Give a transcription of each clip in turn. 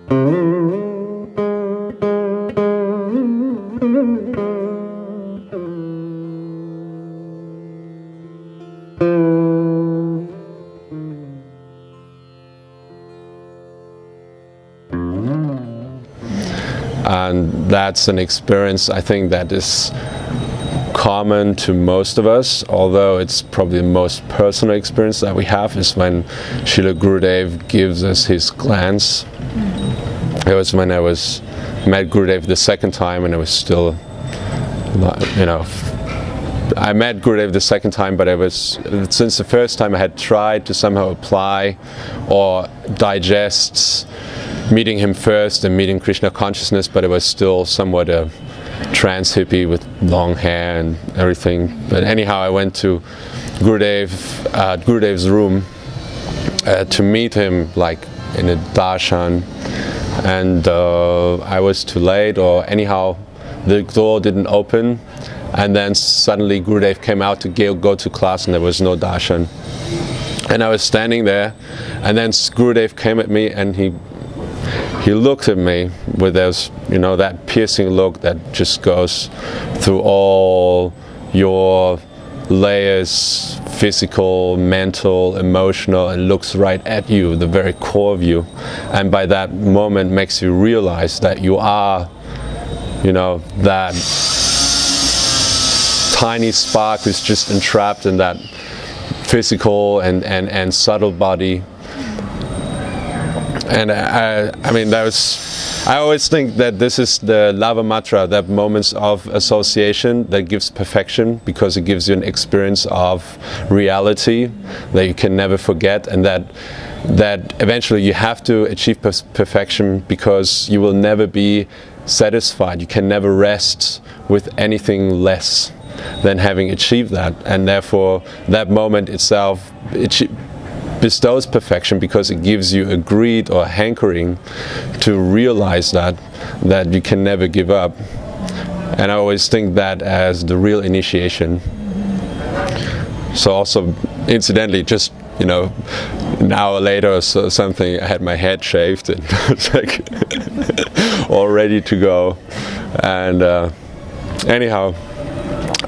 And that's an experience, I think, that is common to most of us, although it's probably the most personal experience that we have is when Srila Gurudeva gives us his glance. It was when I met Gurudeva the second time, and I was still, I met Gurudeva the second time, but since the first time I had tried to somehow apply or digest meeting him first and meeting Krishna consciousness, but it was still somewhat a trance hippie with long hair and everything. But anyhow, I went to Gurudev's room to meet him, like in a darshan, and I was too late, or anyhow the door didn't open, and then suddenly Gurudev came out to go to class, and there was no darshan, and I was standing there, and then Gurudev came at me, and he looked at me with those, that piercing look that just goes through all your layers, physical, mental, emotional, and looks right at you, the very core of you. And by that moment makes you realize that you are, that tiny spark who's just entrapped in that physical and subtle body. And I always think that this is the lava matra, that moments of association that gives perfection, because it gives you an experience of reality that you can never forget, and that eventually you have to achieve perfection, because you will never be satisfied. You can never rest with anything less than having achieved that, and therefore that moment itself bestows perfection, because it gives you a greed or a hankering to realize that you can never give up. And I always think that as the real initiation. So also, incidentally, just an hour later or so, something, I had my head shaved and I was like all ready to go. And anyhow,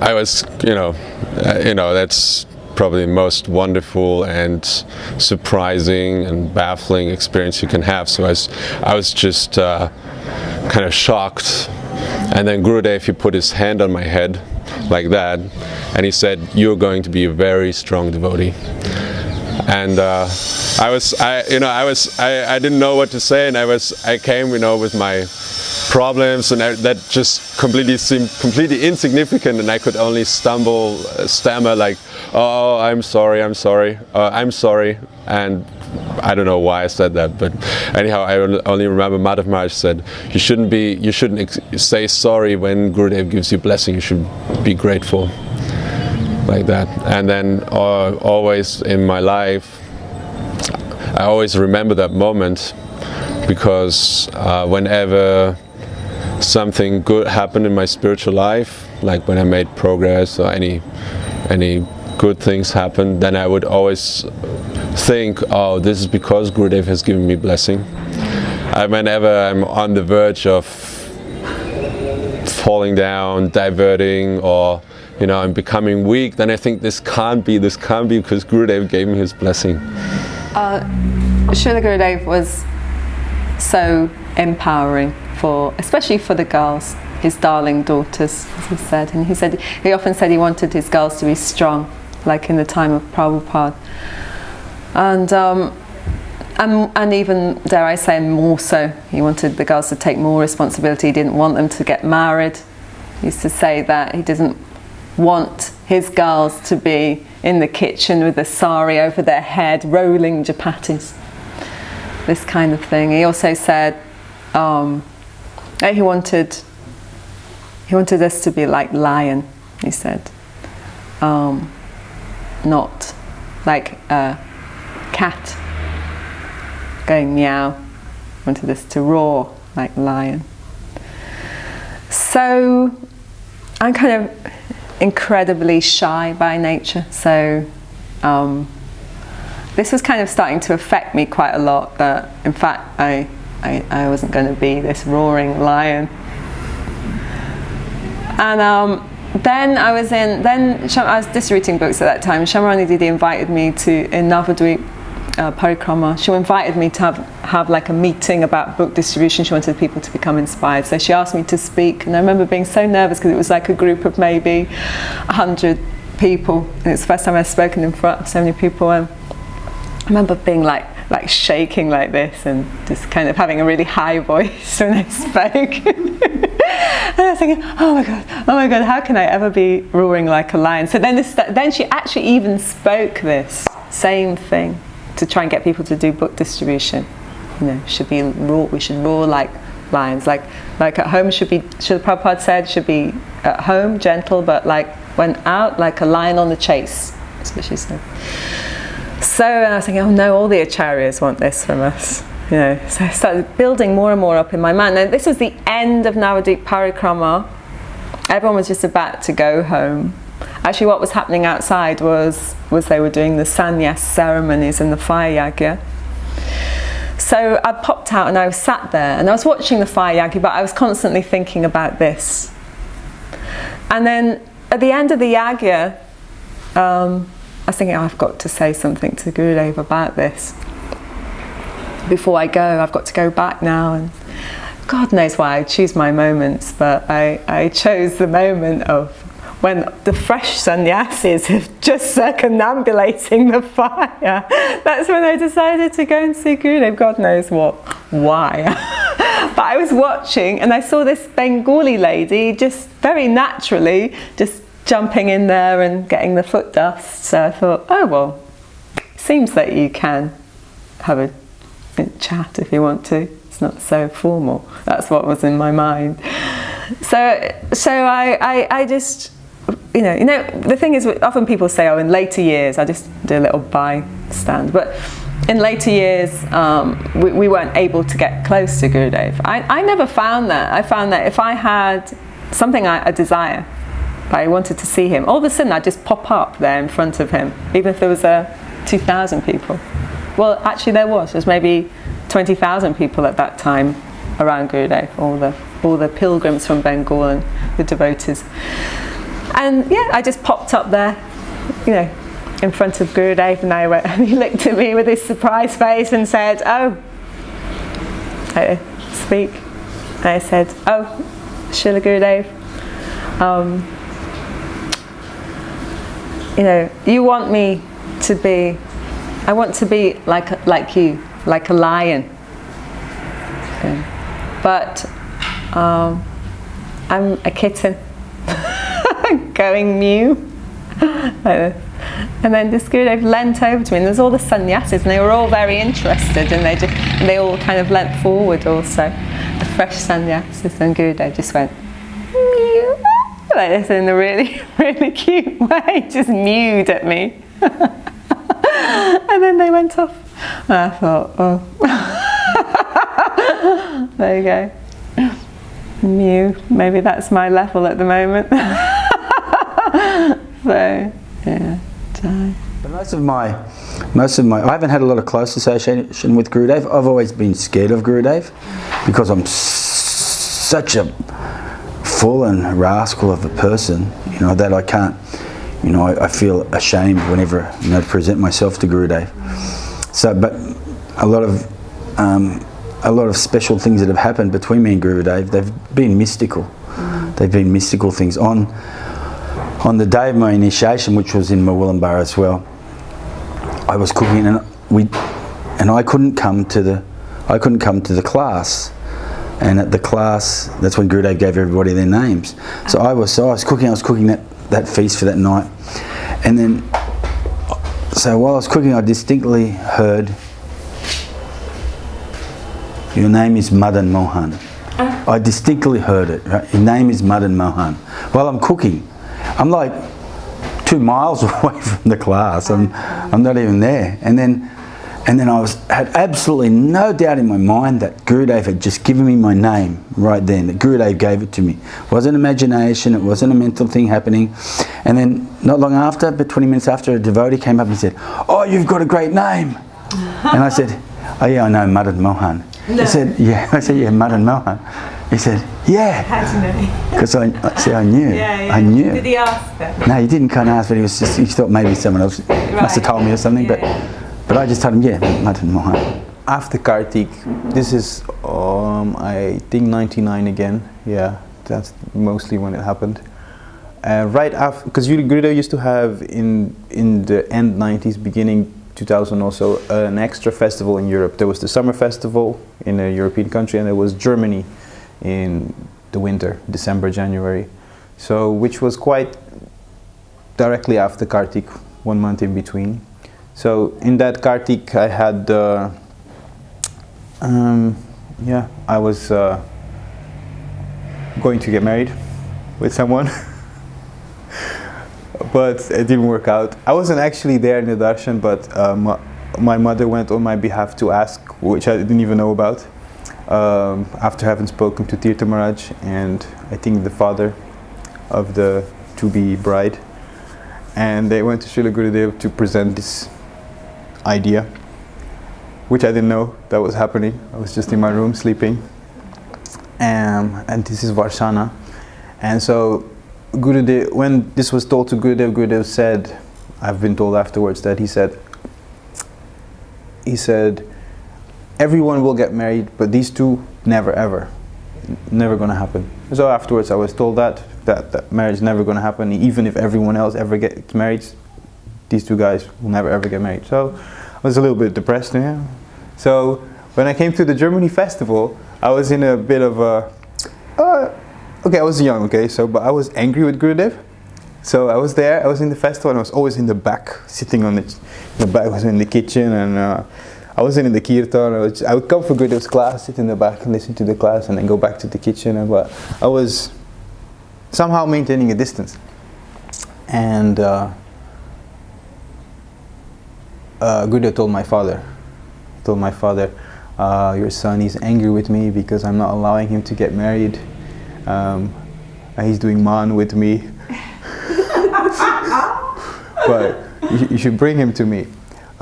I was, that's probably the most wonderful and surprising and baffling experience you can have. So I was just kind of shocked. And then Gurudev, he put his hand on my head like that, and he said, "You're going to be a very strong devotee." And I didn't know what to say, and I came, with my problems, and that just completely seemed completely insignificant, and I could only stammer like, "Oh, I'm sorry, I'm sorry, and I don't know why I said that, but anyhow, I only remember Madan Mohan said, you shouldn't say sorry when Gurudev gives you blessing, you should be grateful," like that. And then always in my life, I always remember that moment, because whenever something good happened in my spiritual life, like when I made progress or any good things happened, then I would always think, oh, this is because Gurudev has given me blessing. Whenever I'm on the verge of falling down, diverting, or I'm becoming weak, then I think this can't be because Gurudev gave me his blessing. Srila Gurudeva was so empowering, especially for the girls, his darling daughters, as he said. And he often said he wanted his girls to be strong, like in the time of Prabhupada. And even, dare I say, more so. He wanted the girls to take more responsibility. He didn't want them to get married. He used to say that he didn't want his girls to be in the kitchen with a sari over their head, rolling chapatis. This kind of thing. He also said that he wanted us to be like lion, he said. Not like a cat going meow. He wanted us to roar like lion. So I'm kind of incredibly shy by nature, so this was kind of starting to affect me quite a lot. That in fact I I wasn't going to be this roaring lion. And then I was distributing books at that time. Shamarani Didi invited me to, in Navadvip Parikrama, she invited me to have like a meeting about book distribution. She wanted people to become inspired. So she asked me to speak, and I remember being so nervous because it was like a group of maybe 100 people. And it's the first time I'd spoken in front of so many people. And I remember being like shaking like this and just kind of having a really high voice when I spoke. And I was thinking, oh my god, how can I ever be roaring like a lion? So then she actually even spoke this same thing to try and get people to do book distribution. You know, we should roar like lions. Like at home Srila Prabhupada said, should be at home gentle, but like when out, like a lion on the chase. That's what she said. So I was thinking, oh no, all the acharyas want this from us. You know, so I started building more and more up in my mind. And this was the end of Navadvip Parikrama. Everyone was just about to go home. Actually, what was happening outside was they were doing the sannyas ceremonies and the fire yagya. So I popped out and I was sat there and I was watching the fire yagya, but I was constantly thinking about this. And then at the end of the yagya, I was thinking, I've got to say something to Gurudeva about this. Before I go, I've got to go back now. And God knows why I choose my moments, but I chose the moment of when the fresh sannyasis are just circumambulating the fire. That's when I decided to go and see Gurudev. God knows why. But I was watching and I saw this Bengali lady just very naturally just jumping in there and getting the foot dust. So I thought, oh well, seems that you can have a chat if you want to. It's not so formal. That's what was in my mind. So I just, you know, the thing is, often people say, oh, in later years, I just do a little bystand. But in later years, we weren't able to get close to Gurudev. I never found that. I found that if I had something I desire, I wanted to see him, all of a sudden I'd just pop up there in front of him, even if there was 2,000 people. Well, actually there was maybe 20,000 people at that time around Gurudev, all the pilgrims from Bengal and the devotees. And yeah, I just popped up there, you know, in front of Gurudev, and he looked at me with his surprised face and said, oh, I speak. And I said, oh, Srila Gurudev, you know, you want me to be, I want to be like you, like a lion. Okay. But I'm a kitten going mew. And then this Gurudev leant over to me, and there's all the sannyasis, and they were all very interested, and they all kind of leant forward also, the fresh sannyasis, and Gurudev just went mew like this in a really, really cute way, just mewed at me. And then they went off. And I thought, oh. There you go. Mew. Maybe that's my level at the moment. So, yeah. But most of my, I haven't had a lot of close association with Gurudev. I've always been scared of Gurudev because I'm such a fallen rascal of a person, you know, that I can't, you know, I feel ashamed whenever, you know, to present myself to Gurudev. So, but a lot of special things that have happened between me and Gurudev, they've been mystical. They've been mystical things. On the day of my initiation, which was in Mawulambar as well, I was cooking and I couldn't come to the class. And at the class, that's when Gurudev gave everybody their names. So I was cooking that feast for that night. And then, so while I was cooking, I distinctly heard, your name is Madan Mohan. I distinctly heard it, right? Your name is Madan Mohan. While I'm cooking, I'm like 2 miles away from the class. I'm not even there. And then I had absolutely no doubt in my mind that Gurudev had just given me my name right then. That Gurudev gave it to me. It wasn't imagination. It wasn't a mental thing happening. And then not long after, about 20 minutes after, a devotee came up and said, "Oh, you've got a great name." And I said, "Oh yeah, I know, Madan Mohan." He said, yeah. I said, yeah, Madan Mohan. He said, yeah. How do you know? Because I knew. Yeah. I knew. Did he ask that? No, he didn't kind of ask, but he was just, he thought maybe someone else must have told me or something. But I just told him, yeah, Madan Mohan. After Kartik, this is I think 99 again. Yeah, that's mostly when it happened. Right after, because Gurudeva used to have in the end 90s, beginning 2000 also, an extra festival in Europe. There was the summer festival in a European country, and there was Germany in the winter, December, January. So, which was quite directly after Kartik, 1 month in between. So in that Kartik I had, I was going to get married with someone. But it didn't work out. I wasn't actually there in the darshan, but my mother went on my behalf to ask, which I didn't even know about, after having spoken to Tirtha Maharaj and I think the father of the to-be bride. And they went to Srila Gurudeva to present this idea, which I didn't know that was happening. I was just in my room sleeping. And this is Varshana. And so Gurudev, when this was told to Gurudev, Gurudev said, I've been told afterwards that he said, everyone will get married, but these two, never ever. Never gonna happen. So afterwards I was told that marriage is never gonna happen, even if everyone else ever gets married, these two guys will never ever get married. So I was a little bit depressed, yeah. So when I came to the Germany festival, I was in a bit of a, okay, I was young, okay, so, but I was angry with Gurudev. So I was there, I was in the festival, and I was always in the back, sitting on the back. I was in the kitchen, and I wasn't in the kirtan. I would come for Gurudev's class, sit in the back and listen to the class, and then go back to the kitchen. But I was somehow maintaining a distance. And Gurudev told my father, your son is angry with me because I'm not allowing him to get married. And he's doing man with me. But you should bring him to me.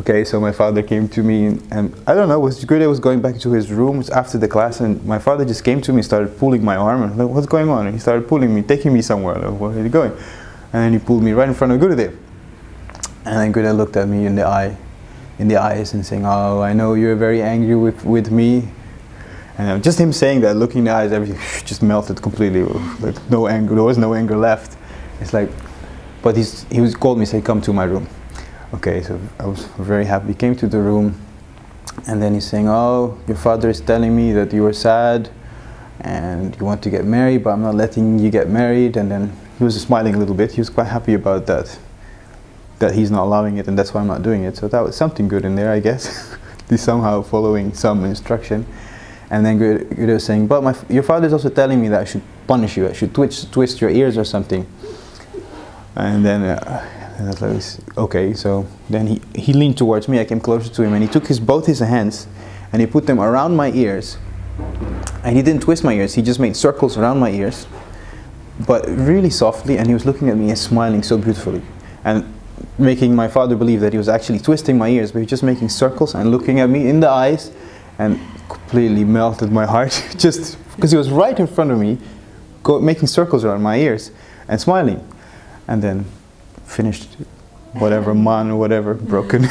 Okay, so my father came to me, and I don't know, Gurudev was going back to his room. It was after the class, and my father just came to me, started pulling my arm, and I'm like, what's going on? And he started pulling me, taking me somewhere. Like, where are you going? And then he pulled me right in front of Gurudev. And then Gurudev looked at me in the eyes and saying, oh, I know you're very angry with me. And just him saying that, looking in the eyes, everything just melted completely. Like no anger, there was no anger left. It's like, but he called me, said, come to my room. Okay, so I was very happy. He came to the room, and then he's saying, oh, your father is telling me that you are sad and you want to get married, but I'm not letting you get married. And then he was smiling a little bit. He was quite happy about that he's not allowing it, and that's why I'm not doing it. So that was something good in there, I guess. He's somehow following some instruction. And then Gurudev was saying, but your father is also telling me that I should punish you. I should twist your ears or something. And then I was like, okay. So then he leaned towards me. I came closer to him, and he took both his hands and he put them around my ears. And he didn't twist my ears. He just made circles around my ears, but really softly. And he was looking at me and smiling so beautifully, and making my father believe that he was actually twisting my ears, but he was just making circles and looking at me in the eyes, and completely melted my heart. Just because he was right in front of me, making circles around my ears and smiling. And then finished whatever man or whatever broken.